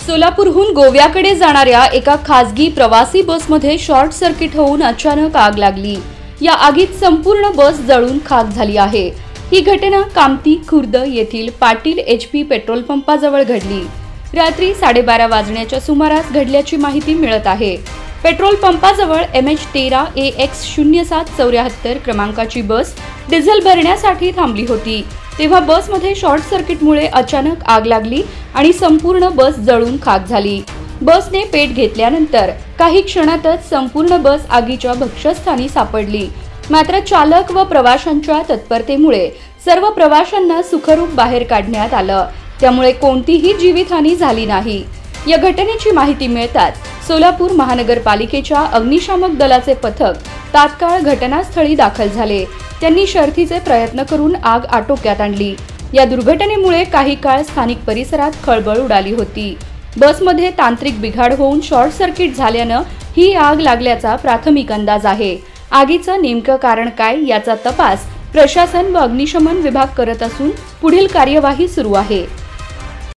सोलापूरहून गोव्याकडे जाणाऱ्या एका खासगी प्रवासी बसमध्ये शॉर्ट सर्किट होऊन अचानक आग लागली। या आगीत संपूर्ण बस जळून खाक झाली आहे। ही घटना कामती खुर्द येथील पाटील HP पेट्रोल पंपाजवळ घडली। रात्री 12:30 वाजण्याच्या सुमारास घडल्याची माहिती मिळत आहे। पेट्रोल पंपाजवळ MH13 AX0774 क्रमांकाची बस डिझेल भरण्यासाठी थांबली होती। तेव्हा बसमध्ये शॉर्ट सर्किटमुळे अचानक आग लागली आणि संपूर्ण बस जळून खाक झाली। बसने पेट घेतल्यानंतर काही क्षणातच संपूर्ण बस आगीच्या भक्ष्यस्थानी सापडली। मात्र चालक व प्रवाशांच्या तत्परतेमुळे सर्व प्रवाशांना सुखरूप बाहेर काढण्यात आलं। त्यामुळे कोणतीही जीवितहानी झाली नाही। या घटनेची माहिती मिळताच सोलापूर महानगरपालिकेच्या अग्निशामक दलाचे पथक तात्काळ घटनास्थळी दाखल झाले। त्यांनी शर्थीचे प्रयत्न करून आग आटोक्यात आणली। या दुर्घटनेमुळे काही काळ स्थानिक परिसरात खळबळ उडाली होती। बसमध्ये तांत्रिक बिघाड होऊन शॉर्ट सर्किट झाल्यानं ही आग लागल्याचा प्राथमिक अंदाज आहे। आगीचं नेमकं कारण काय याचा तपास प्रशासन व अग्निशमन विभाग करत असून पुढील कार्यवाही सुरू आहे।